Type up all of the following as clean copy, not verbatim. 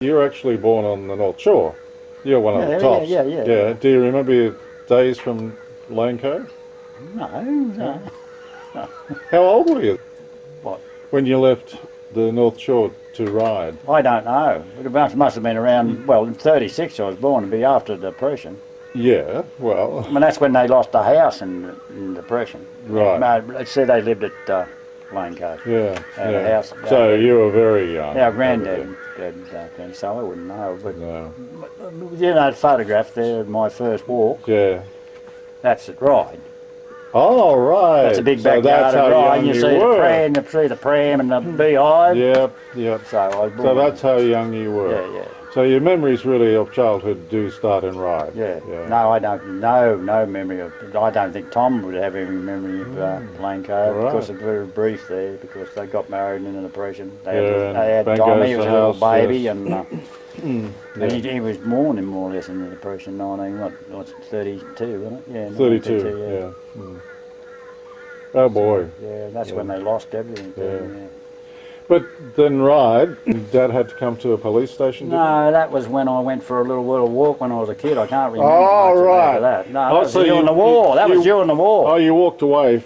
You were actually born on the North Shore. You're one of the tops. Yeah. Do you remember your days from Lane Cove? No. How old were you? What? When you left the North Shore to ride? I don't know. It must have been around, well, in 36 I was born, to be after the Depression. Yeah, well... I mean, that's when they lost the house in Depression. Right. Let's see, they lived at Lane Cove. Yeah, Had a house. So you were very young. Our granddad came, so I wouldn't know. But No. you know, the photograph there of my first walk, Yeah. that's at Ryde. Oh, right. That's a big So backyard that's at how Ryde. young You you see were. the pram and the beehive. Yep. So I was born. So that's how young you were. Yeah. So your memories really of childhood do start in Ryde. Yeah. No, I don't. No memory of. I don't think Tom would have any memory of Lane Cove because it's very brief there. Because they got married in the Depression. They had Tommy, he was a little baby, and he was born in more or less in the Depression. 32, wasn't it? Yeah. 32. Yeah. Oh boy. Yeah, that's when they lost everything. Yeah. But then Ryde, Dad had to come to a police station? No, that was when I went for a little walk when I was a kid. I can't remember much about that. No, that was so during the war. That was during the war. Oh, you walked away.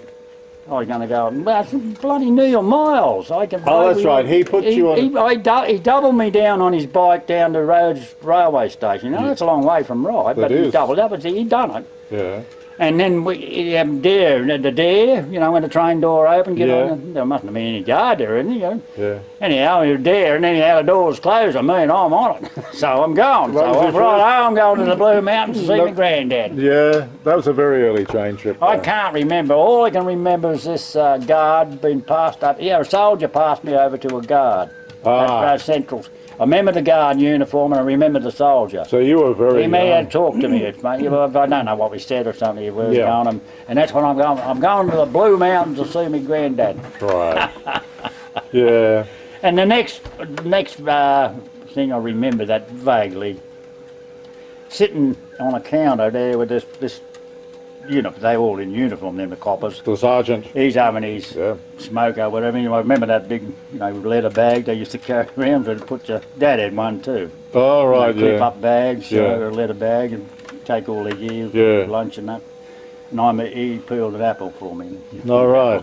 I was going to go, well, it's bloody Neil Miles. I can. Oh, that's right. He put you on... He doubled me down on his bike down to Rhodes railway station. You know, that's a long way from Ryde, but he doubled up. He done it. Yeah. And then we had the dare, you know, when the train door opened, there mustn't have been any guard there, you know. Yeah. Anyhow, he was there, and anyhow, the doors closed on me, and I'm on it. So I'm going. I'm going to the Blue Mountains to see my granddad. Yeah, that was a very early train trip. I can't remember. All I can remember is this guard being passed up. Yeah, a soldier passed me over to a guard at Centrals. I remember the guard uniform and I remember the soldier. So you were very young. He may have talked to me. I don't know what we said or something. He was going, and that's when I'm going. I'm going to the Blue Mountains to see my granddad. Right. Yeah. And the next thing I remember that vaguely, sitting on a counter there with this they all in uniform, them the coppers. The sergeant. He's having his smoker, whatever. I remember that big, leather bag they used to carry around to put your dad had one too. Oh right, clip up bags, a leather bag, and take all the gear, lunch and that. And he peeled an apple for me. All right.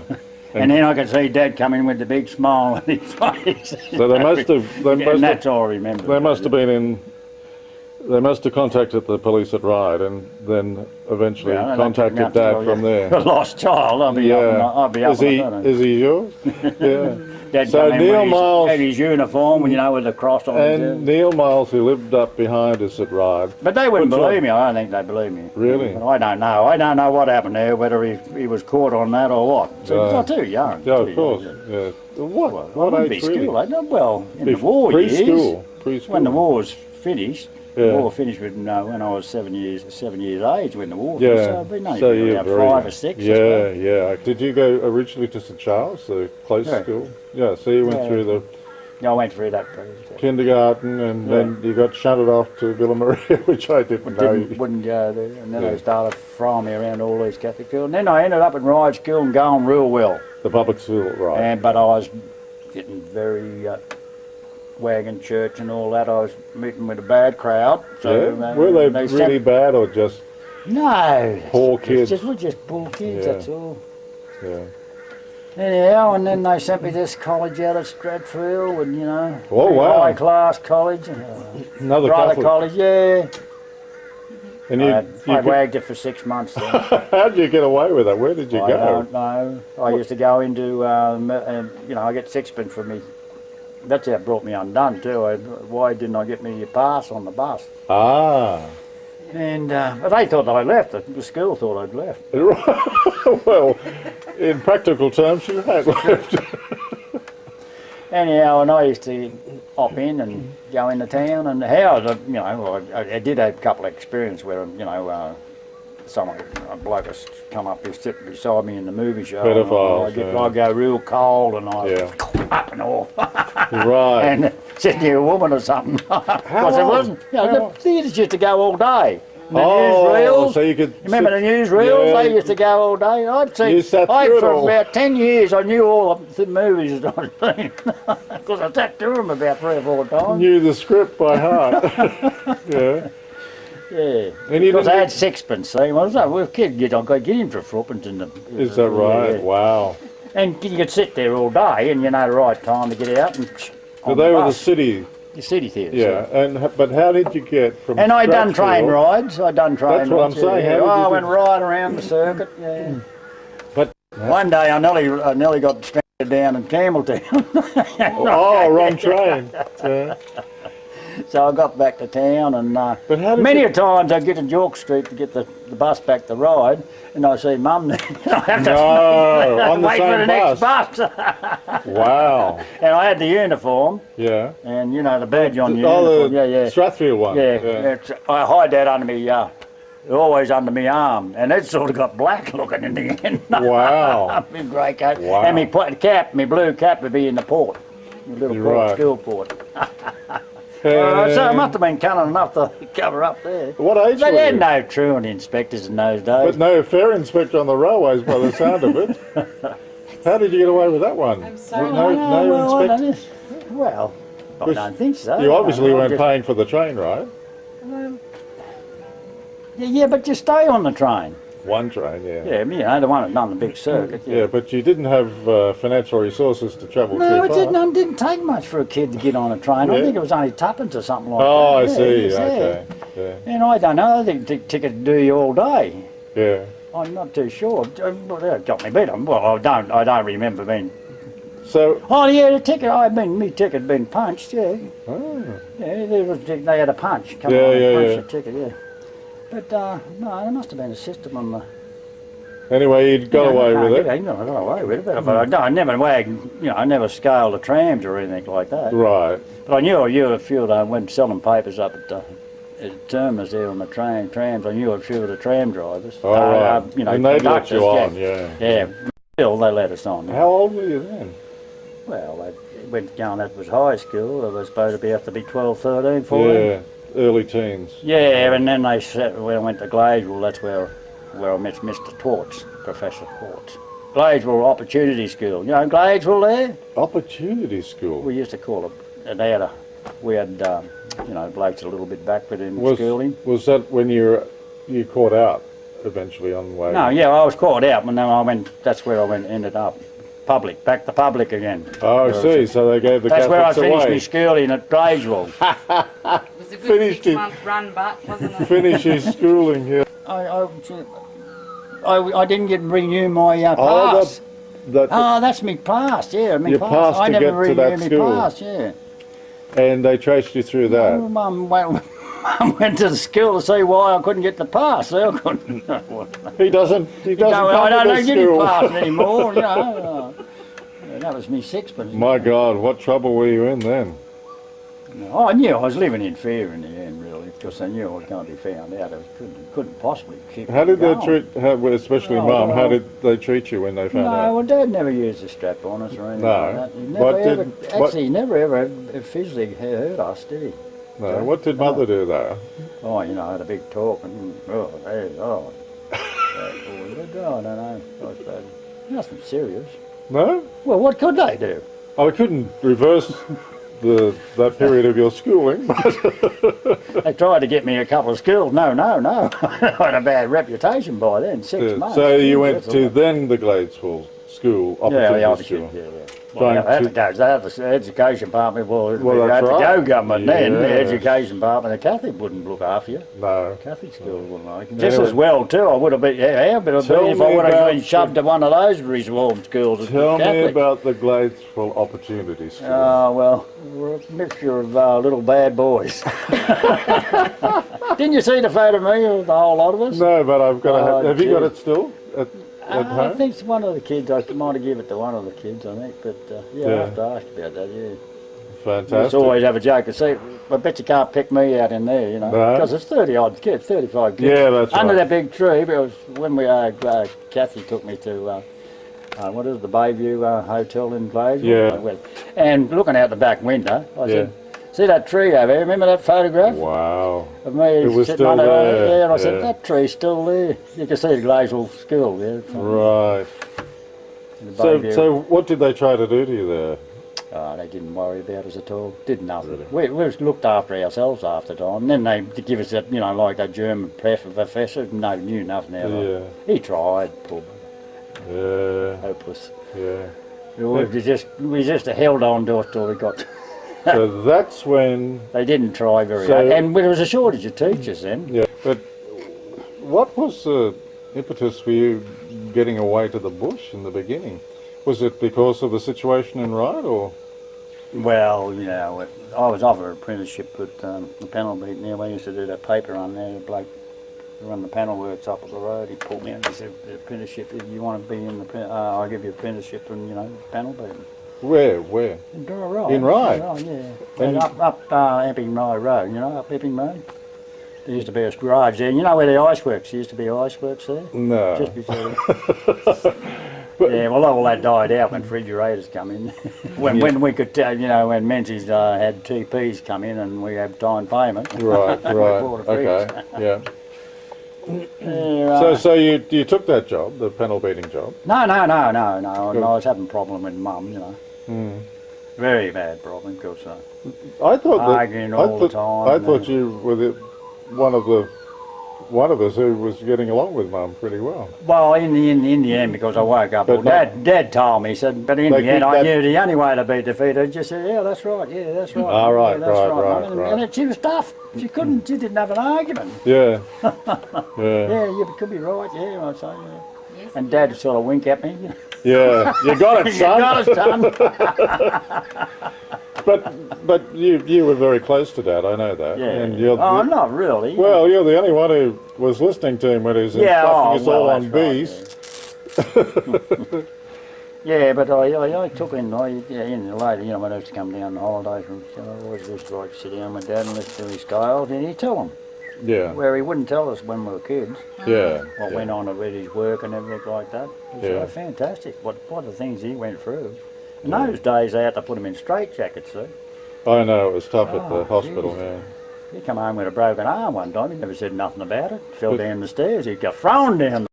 And then I could see Dad coming with the big smile on his face. So they must have. And that's all I remember. They must have been in. They must have contacted the police at Ryde and then eventually contacted Dad from there. A lost child, I'll be up on Is he yours? Yeah. Dad So Neil Miles had his uniform, with the cross on his and Neil Miles, who lived up behind us at Ryde. But they wouldn't believe me. I don't think they believe me. Really? But I don't know. I don't know what happened there, whether he was caught on that or what. So he's too young. Yeah, of course. Yeah. What age really? Well, in the war years. Preschool. When the war was finished. The war finished when I was 7 years age when the war finished. So I've been only about 5 or 6. Yeah. Did you go originally to St Charles, the close school? Yeah, so you went through the... Yeah, I went through that. Kindergarten, and then you got shunted off to Villa Maria, which I didn't know. Wouldn't go there. And then they started throwing me around all these Catholic schools. And then I ended up at Ryde School and going real well. The public school, right. But I was getting very... Wagon church and all that. I was meeting with a bad crowd. So were they really bad or just poor kids? We're just poor kids, that's all. Yeah. Anyhow, and then they sent me this college out at Stratfield, and oh wow, high class college, another private college, And I wagged it for 6 months. How did you get away with that? Where did you go? I don't know. I used to go into, I get sixpence for me. That's how it brought me undone too. Why didn't I get me a pass on the bus? And but they thought that I left. The school thought I'd left. Well, in practical terms, you had left. Anyhow, and I used to hop in and go into town, and I did have a couple of experiences where a bloke has come up here sitting beside me in the movie show. I go real cold and I up and off. Right. And sitting near a woman or something. Because it wasn't, the theatres used to go all day. newsreels. So you could... Remember the newsreels? Yeah. They used to go all day. For about 10 years, I knew all the movies that I'd seen. Because I sat through them about 3 or 4 times. Knew the script by heart. Yeah. Yeah. Because I had sixpence, see. Well, we were kids, I got get in for threepence in the... Is that right? Yeah. Wow. And you could sit there all day and you know the right time to get out and... So they were the city... The city theatre. Yeah, but how did you get from... And I done train rides. I done train rides. That's what I'm saying. Yeah. I went right around the circuit, yeah. But... One day I nearly got stranded down in Campbelltown. Oh, wrong train. Yeah. So I got back to town and many a times I get to York Street to get the bus back to ride and I see Mum there. I have to on the wait same for the next bus. Wow. And I had the uniform. Yeah. And you know the badge on the uniform. Yeah. Strathfield one. Yeah. I hide that under me, always under my arm, and it sort of got black looking in the end. Wow. My grey coat. Wow. And my blue cap would be in the port. My little school port. So it must have been cunning enough to cover up there. What age They were had you? no truant inspectors in those days. But no fare inspector on the railways by the sound of it. How did you get away with that one? I'm sorry. No inspector? Well, I don't think so. You obviously weren't paying for the train, right? Yeah, but you stay on the train. One train, yeah. Yeah, you know, the one that done the big circuit. Yeah, but you didn't have financial resources to travel too far. No, it didn't take much for a kid to get on a train. I think it was only tuppence or something like that. Oh, I Yeah, see, yeah. okay. Yeah. And I don't know, I think the ticket would do you all day. Yeah. I'm not too sure. Well, that got me beat. Well, I don't remember being... So... Oh, yeah, the ticket, me ticket had been punched, yeah. Oh. Yeah, they had a punch. Come Yeah, on, yeah, punch yeah. the ticket, yeah. But, no, there must have been a system on the... Anyway, you got away with it. I got away with it, but I never I never scaled the trams or anything like that. Right. But I knew a few of them went selling papers up at Terminus there on the trams. I knew a few of the tram drivers. Oh, right. And they'd let you on, yeah. Yeah, still they let us on. How old were you then? Well, I went down, that was high school. I was supposed to have to be 12, 13, 14. Yeah, early teens. Yeah, and then they said, when I went to Gladesville, that's where I met Mr. Torts, Professor Torts. Gladesville Opportunity School. You know Gladesville there? Opportunity School? We used to call it. And they had blokes a little bit backward in schooling. Was that when you caught out eventually on the way? No, yeah, I was caught out, and then that's where I ended up. Back to public again. Oh, I see, so they gave the That's where I Catholics finished away. my schooling at Gladesville. It was a good 6-month run back, wasn't it? Finish his schooling here. I didn't renew my pass. That's me pass, yeah. Your pass to I never get to renewed that my school. pass, yeah. And they traced you through that. Mum went to the school to see why I couldn't get the pass. I couldn't. He doesn't I come don't to the get school. a pass anymore, you know. That was me sixpence. My God, what trouble were you in then? I knew I was living in fear in the end, really, because I knew I was going to be found out. I couldn't possibly keep How did they going. treat, especially Mum, how did they treat you when they found out? No, well, Dad never used a strap on us or anything No. like that. He never ever physically hurt us, did he? No. What did Mother do though? Oh, you know, I had a big talk and, I don't know, I suppose. Nothing serious. No? Well, what could they do? I couldn't reverse that period of your schooling. They tried to get me a couple of schools. No. I had a bad reputation by then, 6 months. So you went to then the Gladesville school, opportunity school. Yeah. Well, they had to go. They had the education department. Well they had to right. go government then. The Yes. education department, the Catholic wouldn't look after you. No. Catholic school wouldn't like you. Just as well too. I would have been. Yeah, but if I Tell me would have about been shoved to one of those reform schools. Tell me Catholic. about the Gladesville Opportunity School. Well, we're a mixture of little bad boys. Didn't you see the photo of me of the whole lot of us? No, but I've got to have you got gee. it still at I home? think it's one of the kids. I might have given it to one of the kids, I think. But I have to ask about that, yeah. Fantastic. Let's always have a joke and say, I bet you can't pick me out in there, you know. No. Because it's 30-odd kids, 35 kids. Yeah, that's Under right. that big tree, because when Kathy took me to, what is it, the Bayview Hotel in Gladesville? Yeah. And looking out the back window, I said, See that tree over there? Remember that photograph Wow. of me? It was sitting still under there. Yeah, and I Yeah. said, that tree's still there. You can see the Glazewell School there. Right. The So what did they try to do to you there? Oh, they didn't worry about us at all. Did nothing. We looked after ourselves after time. And then they give us that, you know, like that German professor, no, knew nothing out of it. Yeah. He tried, poor Yeah. hopeless. Yeah. We just held on to it till we got. So that's when. They didn't try very hard. And there was a shortage of teachers then. Yeah. But what was the impetus for you getting away to the bush in the beginning? Was it because of the situation in Ryde, or? Well, you know, I was offered an apprenticeship at the panel beat there. We used to do that paper run there. The bloke who run the panel works up at the road. He pulled me out and he said, apprenticeship, if you want to be in the, I'll give you apprenticeship in, you know, panel beating. Where? In Ryde. In Ryde? Yeah. And up Epping Road, you know, up Epping Road. There used to be a garage there. You know where the ice works? There used to be ice works there. No. Just beside yeah, well, all that died out when refrigerators come in. when we could tell, you know, when Menzies had TPs come in and we had time payment. Right, right, okay, yeah. So you took that job, the panel beating job? No. I was having a problem with Mum, you know. Mm. Very bad problem, because I thought arguing all the time. I thought you were one of us who was getting along with Mum pretty well. Well, in the end, because I woke up, well, Dad told me, he said, but in the end I knew the only way to be defeated, just said, yeah, that's right, that's right. Ah, right, yeah, that's right. And she was tough. She didn't have an argument. Yeah. Yeah, you could be right, yeah, I'd say, yeah. Yes, and Dad sort of wink at me. Yeah, you got it, son. You got it, son. But you were very close to Dad, I know that. Yeah. And not really. Well, you're the only one who was listening to him when he was instructing us all on bees. Right, yeah, but I took in later, you know, when I used to come down on holidays, I always used to like sit down with Dad and listen to his tales, and he'd tell them. Yeah. Where he wouldn't tell us when we were kids. Yeah. What went on with his work and everything like that. It was fantastic. What the things he went through. In those days, they had to put him in straitjackets, see. I know, it was tough at the hospital, yeah. He come home with a broken arm one time. He never said nothing about it. Fell down the stairs. He got thrown down